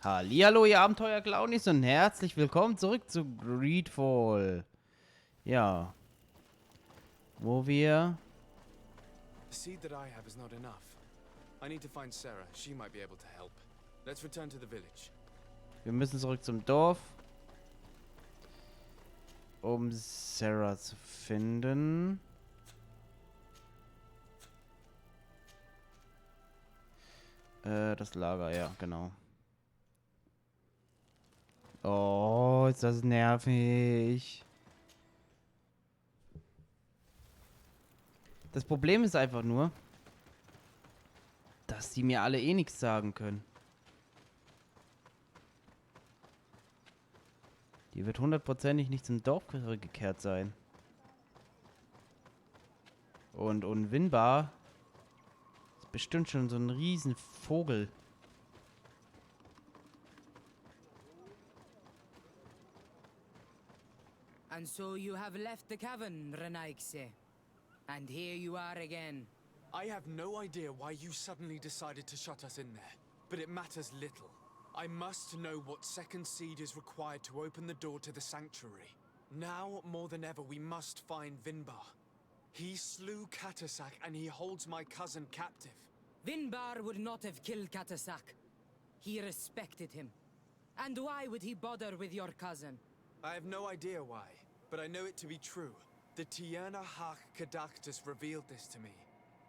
Hallihallo, ihr Abenteuer-Clownies und herzlich willkommen zurück zu Greedfall. Ja. Wo wir... The seed that I have is not enough. I need to find Sarah. She might be able to help. Let's return to the village. Wir müssen zurück zum Dorf, um Sarah zu finden. Das Lager, ja, genau. Oh, ist das nervig. Das Problem ist einfach nur, dass die mir alle eh nichts sagen können. Die wird hundertprozentig nicht zum Dorf zurückgekehrt sein. Und unwinnbar ist bestimmt schon so ein riesen Vogel. And so you have left the cavern, Renaikse. And here you are again. I have no idea why you suddenly decided to shut us in there, but it matters little. I must know what second seed is required to open the door to the sanctuary. Now, more than ever, we must find Vinbar. He slew Katasak and he holds my cousin captive. Vinbar would not have killed Katasak. He respected him. And why would he bother with your cousin? I have no idea why, but I know it to be true. The Tierna Hach Kadaktus revealed this to me.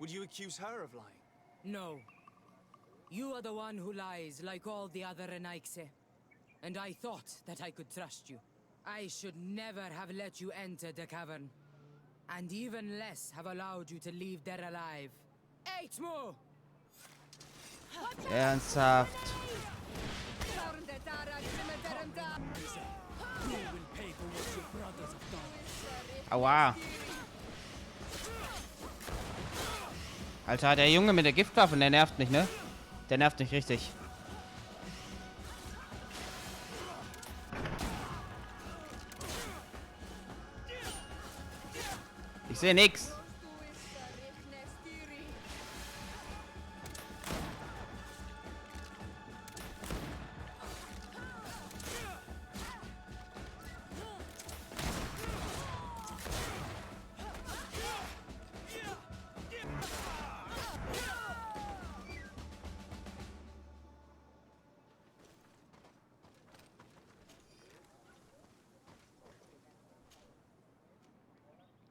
Would you accuse her of lying? No. You are the one who lies like all the other Renaikse. And I thought that I could trust you. I should never have let you enter the cavern. And even less have allowed you to leave there alive. 8 more! Ernsthaft. Aua. Alter, der Junge mit der Giftwaffe, der nervt nicht, ne? Der nervt nicht richtig. Ich sehe nix.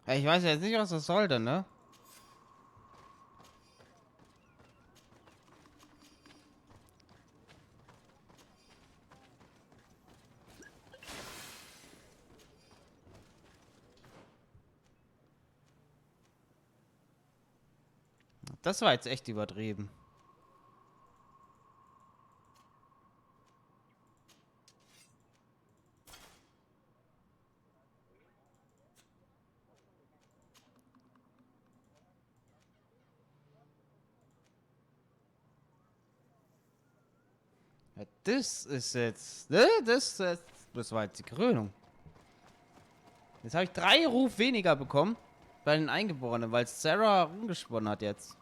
Ich weiß jetzt nicht, was das sollte, ne? Das war jetzt echt übertrieben. Ja, das ist jetzt... Ne? Das war jetzt die Krönung. Jetzt habe ich 3 Ruf weniger bekommen bei den Eingeborenen, weil Sarah rumgesponnen hat jetzt.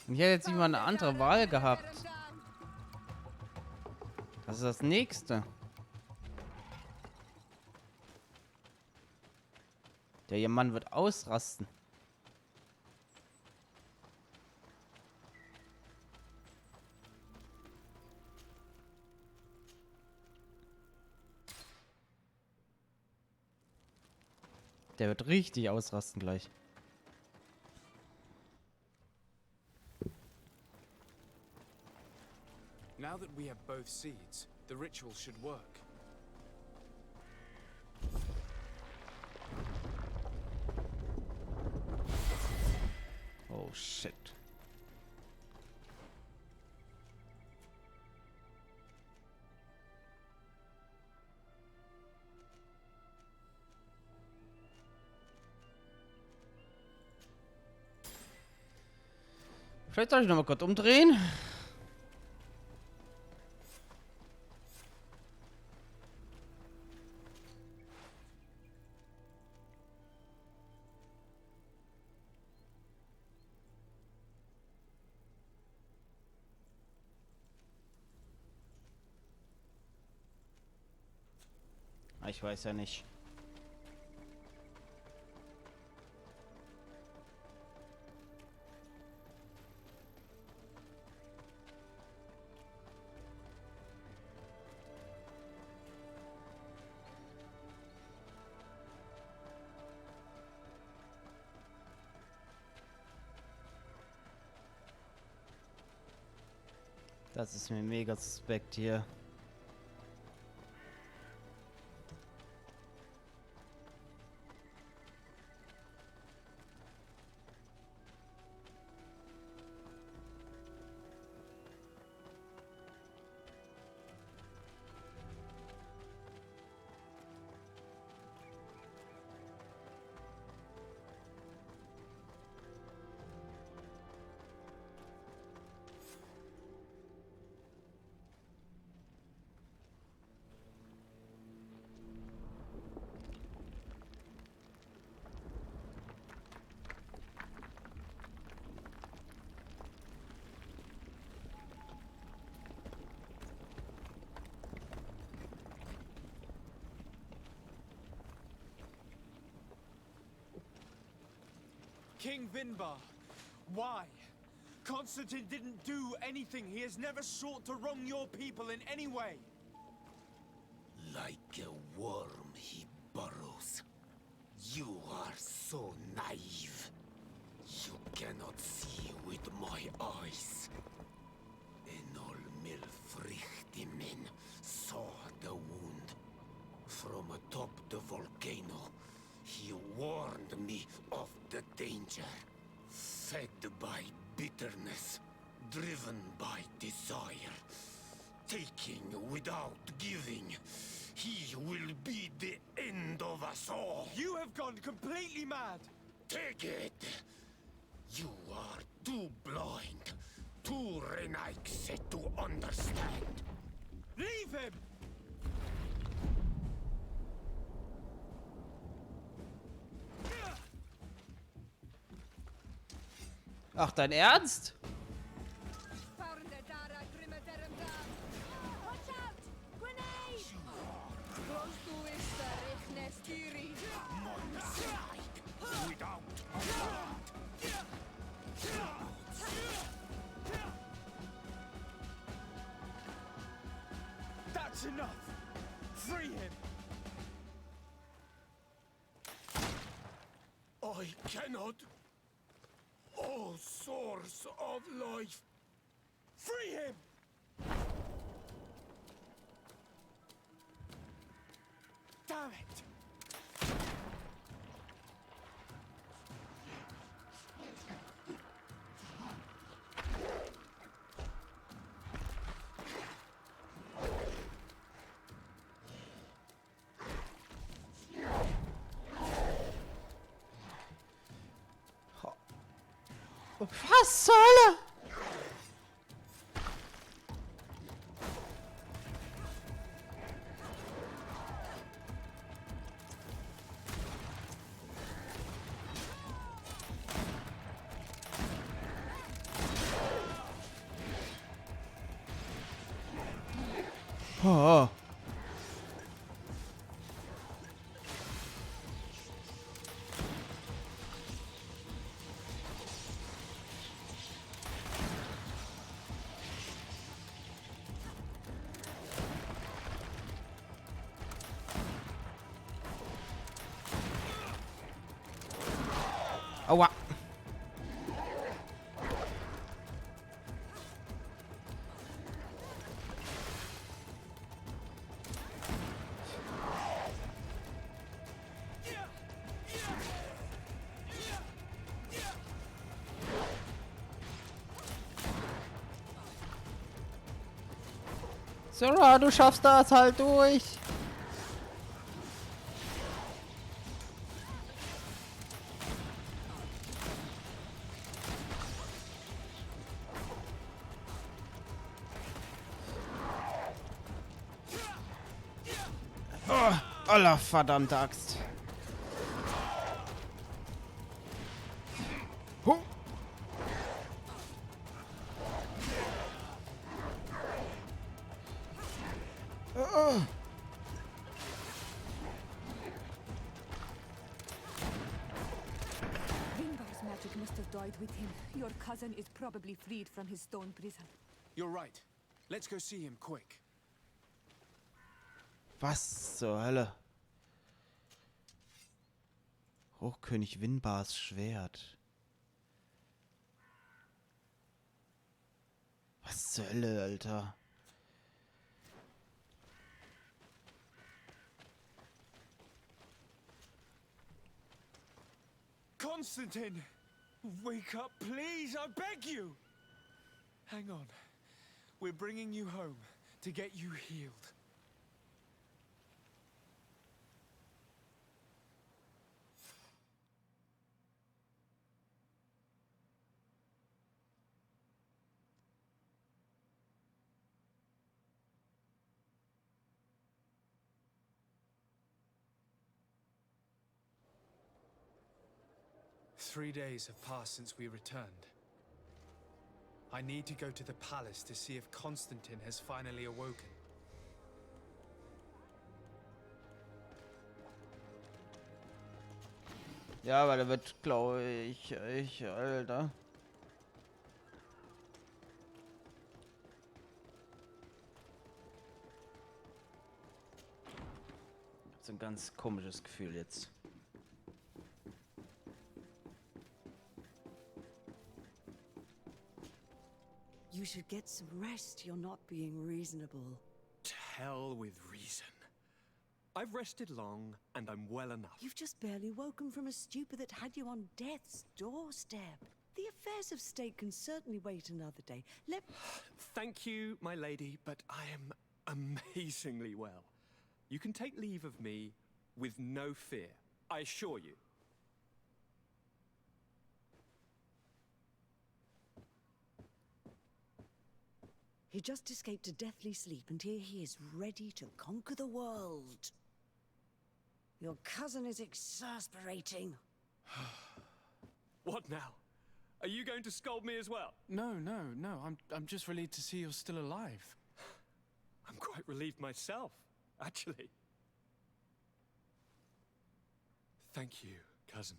Und ich hätte jetzt nicht mal eine andere Wahl gehabt. Was ist das nächste? Der Mann wird ausrasten. Der wird richtig ausrasten gleich. Now that we have both seeds, the ritual should work. Oh shit. Vielleicht soll ich noch mal kurz umdrehen. Ich weiß ja nicht. Das ist mir mega suspekt hier. King Vinbar, why? Constantine didn't do anything. He has never sought to wrong your people in any way. Like a worm he burrows. You are so naive. You cannot see with my eyes. Enol Milfrichtimin saw the wound. From atop the volcano, he warned me of the danger. Fed by bitterness, driven by desire, taking without giving, he will be the end of us all. You have gone completely mad. Take it! You are too blind, too Renaikse to understand. Leave him! Ach, dein Ernst? That's enough. Free him. I cannot. Oh, source of life. Free him! Damn it! Was zur Hölle? Oh. Aua. Sarah, du schaffst das halt durch. Oh, aller verdammte Axt. Huh. side with him. Your cousin is probably freed from his stone prison. You're right. Let's go see him quick. Was zur Hölle? Hochkönig Winbars Schwert. Was zur Hölle, Alter? Constantine! Wake up, please! I beg you! Hang on. We're bringing you home to get you healed. Three days have passed since we returned. I need to go to the palace to see if Constantine has finally awoken. Ja, aber der wird, glaube ich, Alter. So ein ganz komisches Gefühl jetzt. You should get some rest. You're not being reasonable. To hell with reason. I've rested long, and I'm well enough. You've just barely woken from a stupor that had you on death's doorstep. The affairs of state can certainly wait another day. Thank you, my lady, but I am amazingly well. You can take leave of me with no fear, I assure you. He just escaped a deathly sleep, and here he is ready to conquer the world. Your cousin is exasperating. What now? Are you going to scold me as well? No. I'm just relieved to see you're still alive. I'm quite relieved myself, actually. Thank you, cousin.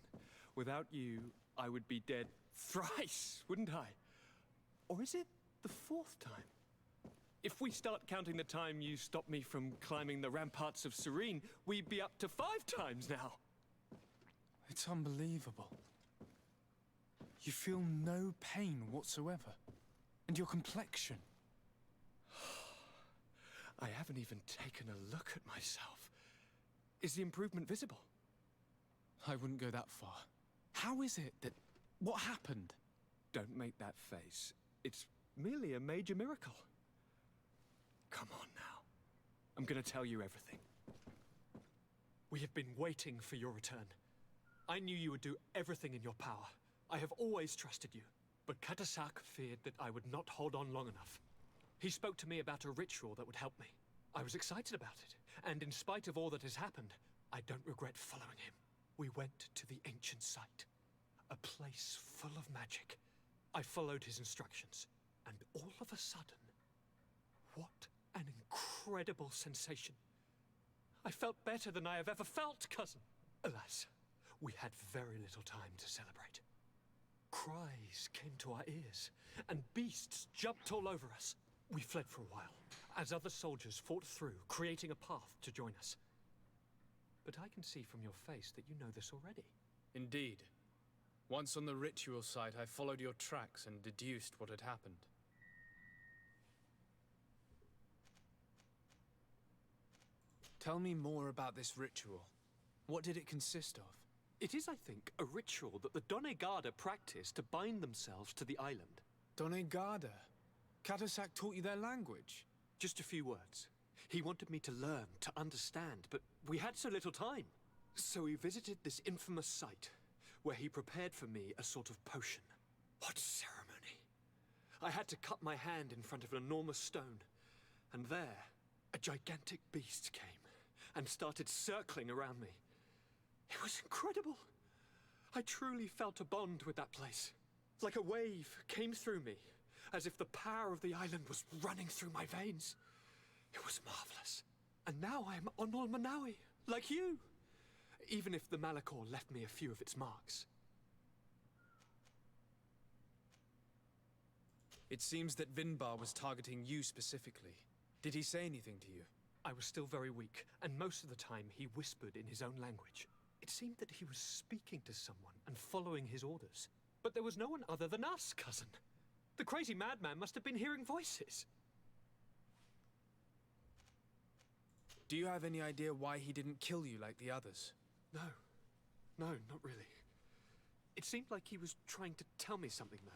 Without you, I would be dead thrice, wouldn't I? Or is it the fourth time? If we start counting the time you stopped me from climbing the ramparts of Serene, we'd be up to 5 times now. It's unbelievable. You feel no pain whatsoever. And your complexion. I haven't even taken a look at myself. Is the improvement visible? I wouldn't go that far. How is it that... What happened? Don't make that face. It's merely a major miracle. Come on now. I'm gonna tell you everything. We have been waiting for your return. I knew you would do everything in your power. I have always trusted you. But Katasak feared that I would not hold on long enough. He spoke to me about a ritual that would help me. I was excited about it, and in spite of all that has happened, I don't regret following him. We went to the ancient site, a place full of magic. I followed his instructions, and all of a sudden, what an incredible sensation. I felt better than I have ever felt, cousin. Alas, we had very little time to celebrate. Cries came to our ears, and beasts jumped all over us. We fled for a while, as other soldiers fought through, creating a path to join us. But I can see from your face that you know this already. Indeed. Once on the ritual site, I followed your tracks and deduced what had happened. Tell me more about this ritual. What did it consist of? It is, I think, a ritual that the Donegada practice to bind themselves to the island. Donegada? Katasak taught you their language? Just a few words. He wanted me to learn, to understand, but we had so little time. So we visited this infamous site, where he prepared for me a sort of potion. What ceremony! I had to cut my hand in front of an enormous stone, and there, a gigantic beast came and started circling around me. It was incredible. I truly felt a bond with that place. Like a wave came through me, as if the power of the island was running through my veins. It was marvelous. And now I am Onol Manawi, like you. Even if the Malachor left me a few of its marks. It seems that Vinbar was targeting you specifically. Did he say anything to you? I was still very weak, and most of the time he whispered in his own language. It seemed that he was speaking to someone and following his orders. But there was no one other than us, cousin. The crazy madman must have been hearing voices. Do you have any idea why he didn't kill you like the others? No, not really. It seemed like he was trying to tell me something, though.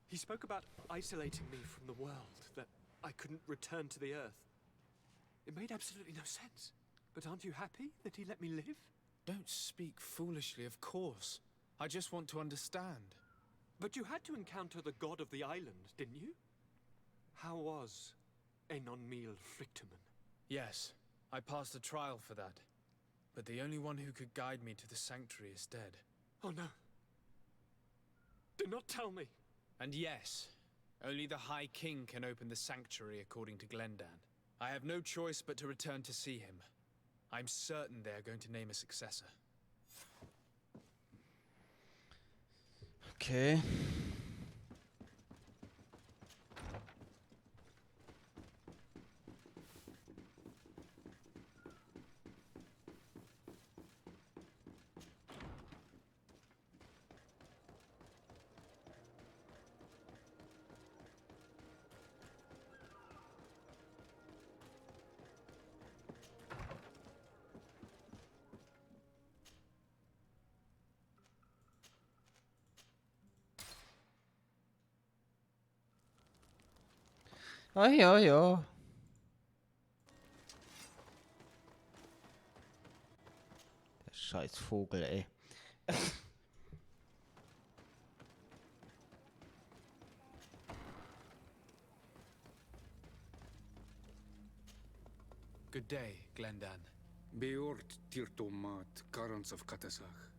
He spoke about isolating me from the world, that I couldn't return to the Earth. It made absolutely no sense. But aren't you happy that he let me live? Don't speak foolishly, of course. I just want to understand. But you had to encounter the god of the island, didn't you? How was Einheimischen? Yes, I passed a trial for that. But the only one who could guide me to the sanctuary is dead. Oh no. Do not tell me. And yes, only the High King can open the sanctuary according to Glendan. I have no choice but to return to see him. I'm certain they are going to name a successor. Okay. Ah, ja, ja. Der scheiß Vogel, ey. Good day, Glendan. Birgt Tirtomat, currents of Katasach.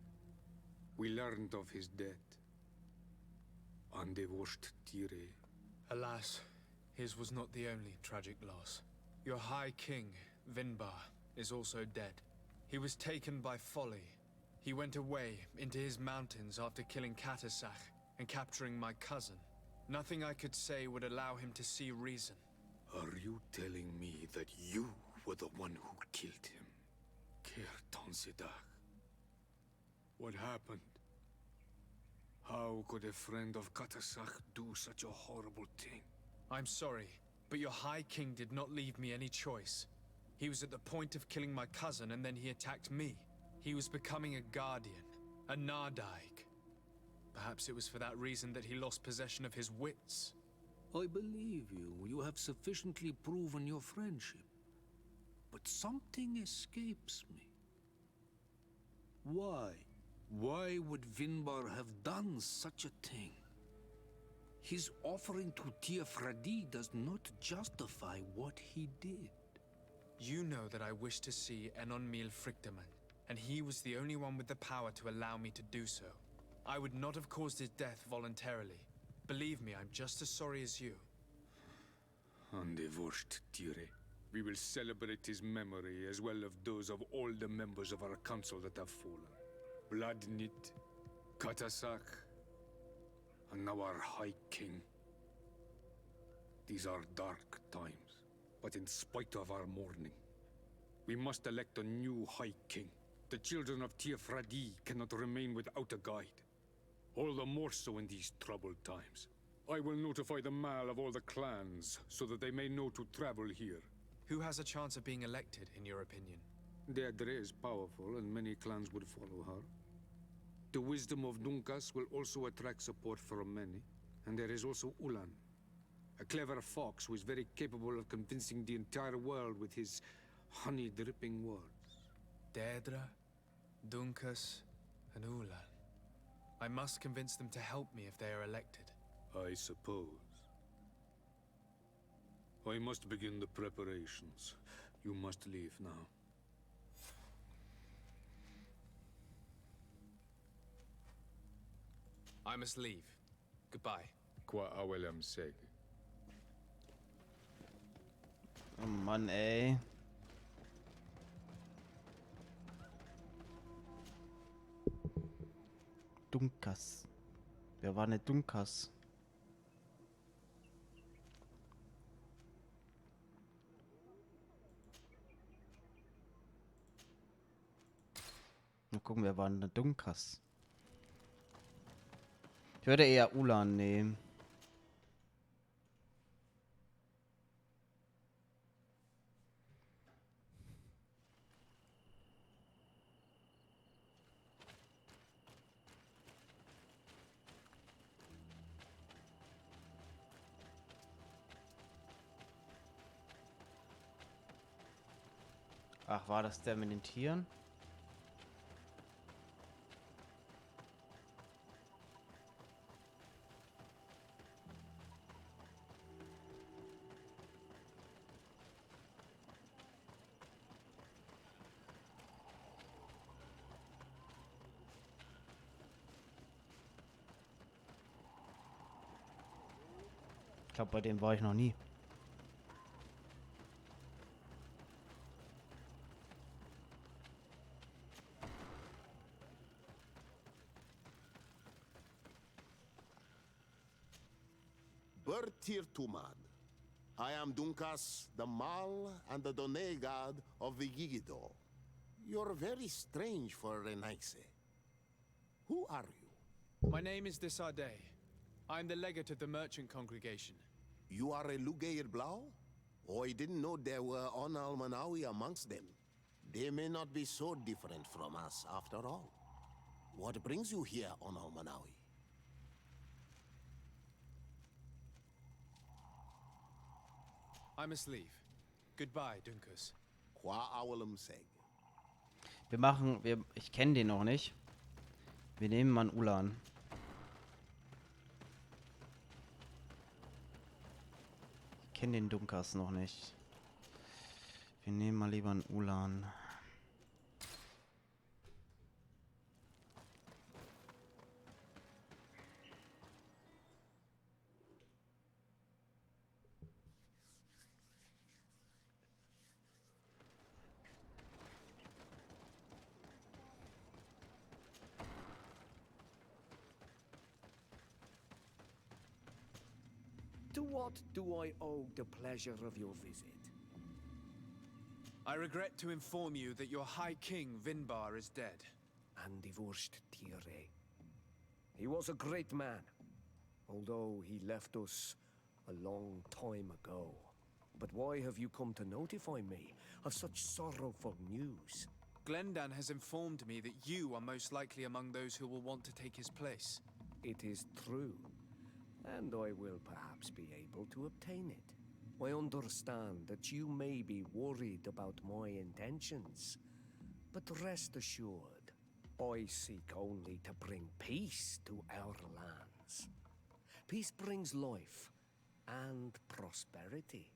We learned of his death. Andevosht Tire. Alas, his was not the only tragic loss. Your High King, Vinbar, is also dead. He was taken by folly. He went away into his mountains after killing Katasach and capturing my cousin. Nothing I could say would allow him to see reason. Are you telling me that you were the one who killed him? Kertonsidach. What happened? How could a friend of Katasach do such a horrible thing? I'm sorry, but your High King did not leave me any choice. He was at the point of killing my cousin, and then he attacked me. He was becoming a guardian, a Nardaig. Perhaps it was for that reason that he lost possession of his wits. I believe you. You have sufficiently proven your friendship. But something escapes me. Why? Why would Vinbar have done such a thing? His offering to Tiafradi does not justify what he did. You know that I wish to see Einheimischen, and he was the only one with the power to allow me to do so. I would not have caused his death voluntarily. Believe me, I'm just as sorry as you. Andevosht Tire. We will celebrate his memory as well as those of all the members of our council that have fallen. Bloodnit, Katasach, and now our High King. These are dark times, but in spite of our mourning, we must elect a new High King. The children of Tiafradi cannot remain without a guide. All the more so in these troubled times. I will notify the Mal of all the clans, so that they may know to travel here. Who has a chance of being elected, in your opinion? Deirdre is powerful, and many clans would follow her. The wisdom of Dunkas will also attract support from many. And there is also Ulan, a clever fox who is very capable of convincing the entire world with his honey-dripping words. Deirdre, Dunkas, and Ulan. I must convince them to help me if they are elected. I suppose. I must begin the preparations. You must leave now. I must leave. Goodbye. Qua awelem seg. Oh Mann, ey. Dunkas. Wer war denn Dunkas? Mal gucken, wer war denn der Dunkas? Ich würde eher Ulan nehmen. Ach, war das der mit den Tieren? Ich glaube, bei dem war ich noch nie. Bertirtumad. I am Dunkas, the Mal and the Done god of the Yigido. You're very strange for Renaise. Who are you? My name is Desade. I'm the legate of the merchant congregation. You are a Lugair Blau? Oh, I didn't know there were Onalmanawi amongst them. They may not be so different from us after all. What brings you here, Onalmanawi? I must leave. Goodbye, Dunkus. Qua awalum seg. Ich kenne den noch nicht. Wir nehmen mal einen Ulan. Ich kenne den Dunkas noch nicht. Wir nehmen mal lieber einen Ulan. To what do I owe the pleasure of your visit? I regret to inform you that your High King, Vinbar, is dead. And divorced Tire. He was a great man, although he left us a long time ago. But why have you come to notify me of such sorrowful news? Glendan has informed me that you are most likely among those who will want to take his place. It is true, and I will perhaps be able to obtain it. I understand that you may be worried about my intentions, but rest assured, I seek only to bring peace to our lands. Peace brings life and prosperity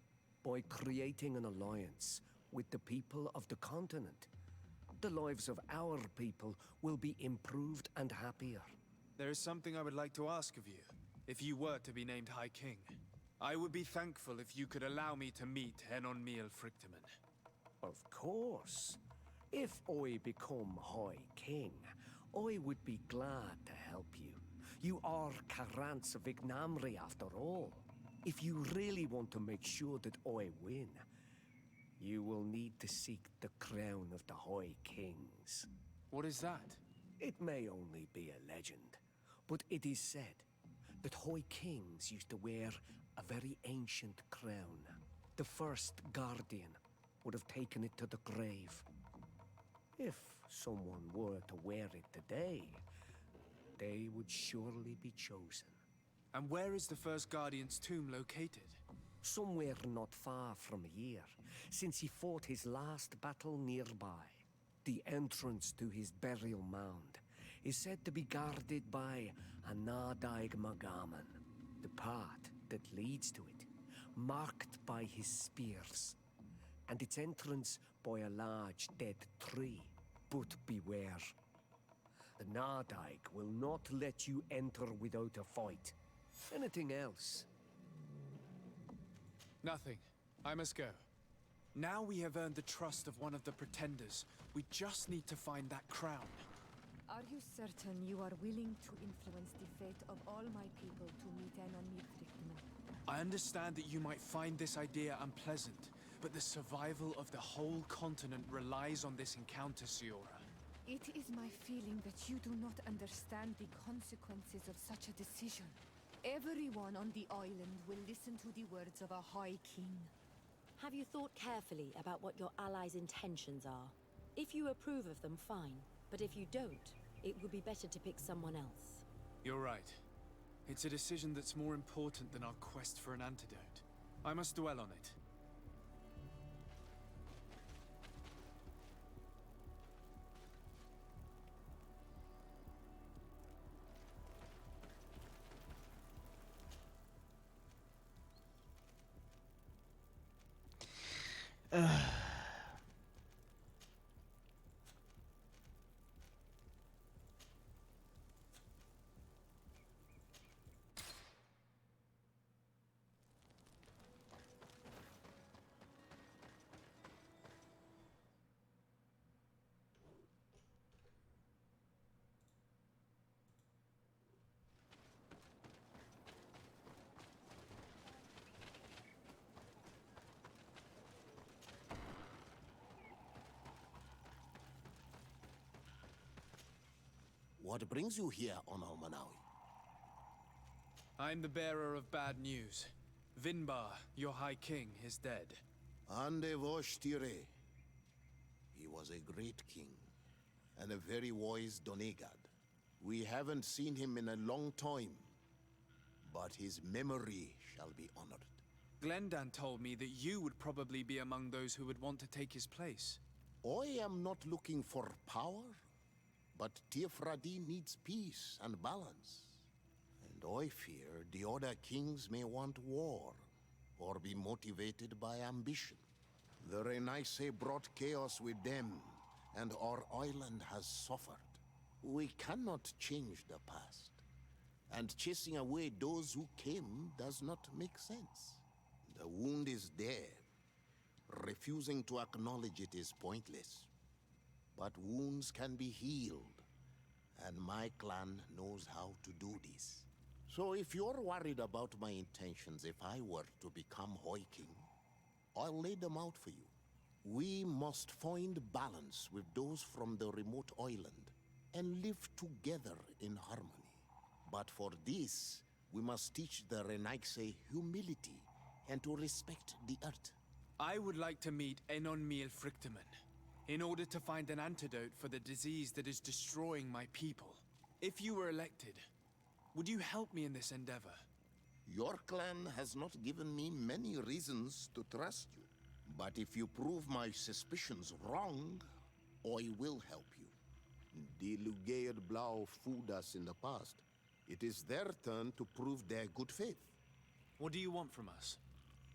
by creating an alliance with the people of the continent. The lives of our people will be improved and happier. There is something I would like to ask of you, if you were to be named High King. I would be thankful if you could allow me to meet Henon Miel Frichteman. Of course. If I become High King, I would be glad to help you. You are Karant's Vignamri after all. If you really want to make sure that I win, you will need to seek the crown of the High Kings. What is that? It may only be a legend, but it is said that High Kings used to wear a very ancient crown. The first guardian would have taken it to the grave. If someone were to wear it today, they would surely be chosen. And where is the first guardian's tomb located? Somewhere not far from here, since he fought his last battle nearby. The entrance to his burial mound is said to be guarded by a Nadaig Magaman, the path that leads to it, marked by his spears, and its entrance by a large dead tree. But beware. The Nadaig will not let you enter without a fight. Anything else? Nothing. I must go. Now we have earned the trust of one of the pretenders. We just need to find that crown. Are you certain you are willing to influence the fate of all my people to meet Henon Miel Frichteman? I understand that you might find this idea unpleasant, but the survival of the whole continent relies on this encounter, Siora. It is my feeling that you do not understand the consequences of such a decision. Everyone on the island will listen to the words of a High King. Have you thought carefully about what your allies' intentions are? If you approve of them, fine. But if you don't, it would be better to pick someone else. You're right. It's a decision that's more important than our quest for an antidote. I must dwell on it. What brings you here on Almanawi? I'm the bearer of bad news. Vinbar, your High King, is dead. Ande vosh tire. He was a great king, and a very wise Donegad. We haven't seen him in a long time, but his memory shall be honored. Glendan told me that you would probably be among those who would want to take his place. I am not looking for power, but Tirfradi needs peace and balance. And I fear the other kings may want war, or be motivated by ambition. The Renaisse brought chaos with them, and our island has suffered. We cannot change the past, and chasing away those who came does not make sense. The wound is there. Refusing to acknowledge it is pointless. But wounds can be healed, and my clan knows how to do this. So if you're worried about my intentions if I were to become High King, I'll lay them out for you. We must find balance with those from the remote island and live together in harmony. But for this, we must teach the Renaisse humility and to respect the earth. I would like to meet Enonmiel Frichtemann in order to find an antidote for the disease that is destroying my people. If you were elected, would you help me in this endeavor? Your clan has not given me many reasons to trust you. But if you prove my suspicions wrong, I will help you. The Lugaid Blau fooled us in the past. It is their turn to prove their good faith. What do you want from us?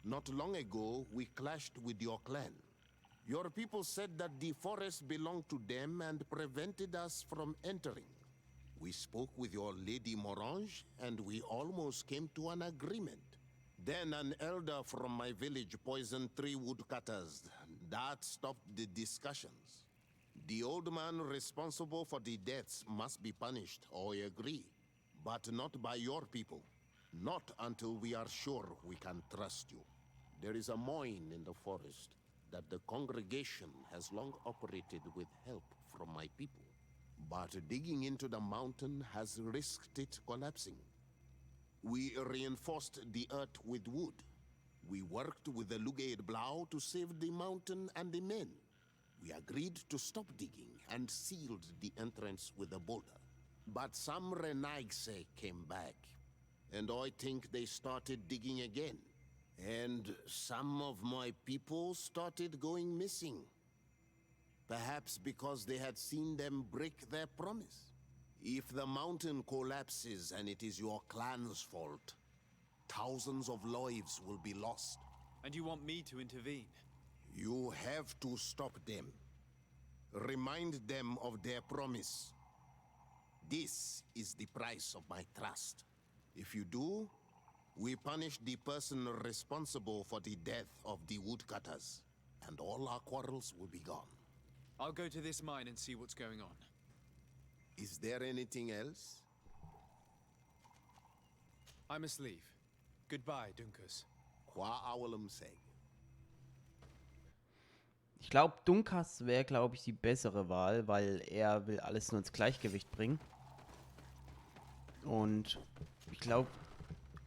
Not long ago, we clashed with your clan. Your people said that the forest belonged to them and prevented us from entering. We spoke with your Lady Morange, and we almost came to an agreement. Then an elder from my village poisoned 3 woodcutters. That stopped the discussions. The old man responsible for the deaths must be punished, I agree. But not by your people. Not until we are sure we can trust you. There is a mine in the forest that the congregation has long operated with help from my people. But digging into the mountain has risked it collapsing. We reinforced the earth with wood. We worked with the Lugaid Blau to save the mountain and the men. We agreed to stop digging and sealed the entrance with a boulder. But some Renaisse came back, and I think they started digging again. And some of my people started going missing. Perhaps because they had seen them break their promise. If the mountain collapses and it is your clan's fault, thousands of lives will be lost. And you want me to intervene? You have to stop them. Remind them of their promise. This is the price of my trust. If you do, we punish the person responsible for the death of the woodcutters, and all our quarrels will be gone. I'll go to this mine and see what's going on. Is there anything else? I must leave. Goodbye, Dunkus. Qua awalum seg. Ich glaube, Dunkas wäre, glaube ich, die bessere Wahl, weil er will alles nur ins Gleichgewicht bringen. Und ich glaube,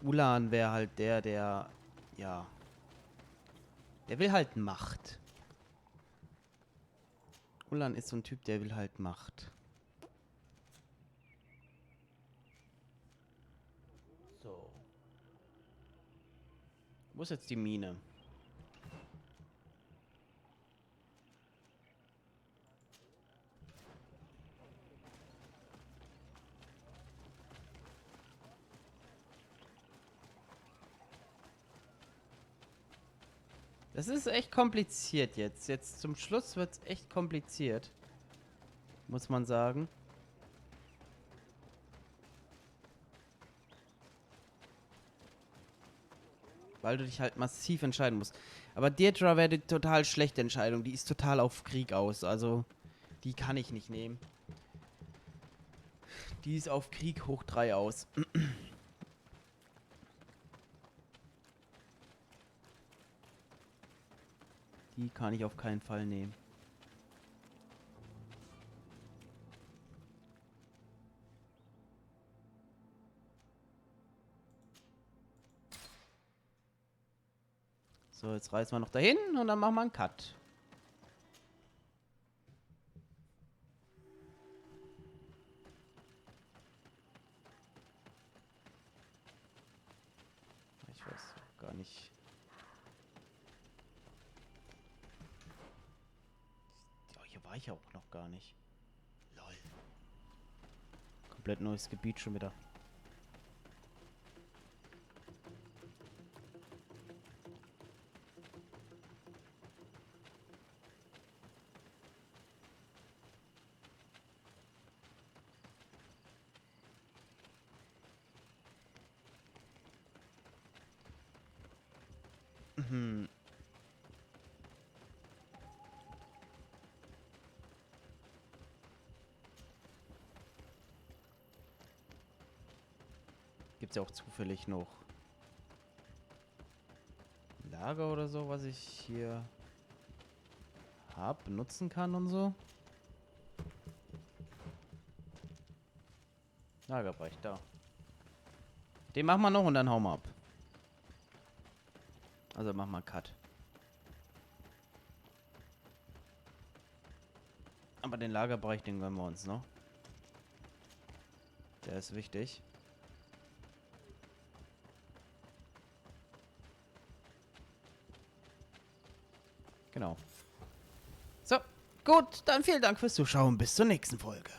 Ulan wäre halt der, ja, der will halt Macht. Ulan ist so ein Typ, der will halt Macht. So. Wo ist jetzt die Mine? Das ist echt kompliziert jetzt. Jetzt zum Schluss wird es echt kompliziert. Muss man sagen. Weil du dich halt massiv entscheiden musst. Aber Deirdre wäre die total schlechte Entscheidung. Die ist total auf Krieg aus. Also, die kann ich nicht nehmen. Die ist auf Krieg hoch 3 aus. Die kann ich auf keinen Fall nehmen. So, jetzt reisen wir noch dahin und dann machen wir einen Cut. Ich weiß gar nicht. Ja, hier war ich ja auch noch gar nicht. Lol. Komplett neues Gebiet schon wieder. Mhm. Gibt es ja auch zufällig noch ein Lager oder so, was ich hier benutzen kann und so. Lagerbereich, da. Den machen wir noch und dann hauen wir ab. Also machen wir einen Cut. Aber den Lagerbereich, den gönnen wir uns noch. Der ist wichtig. Genau. So, gut, dann vielen Dank fürs Zuschauen. Bis zur nächsten Folge.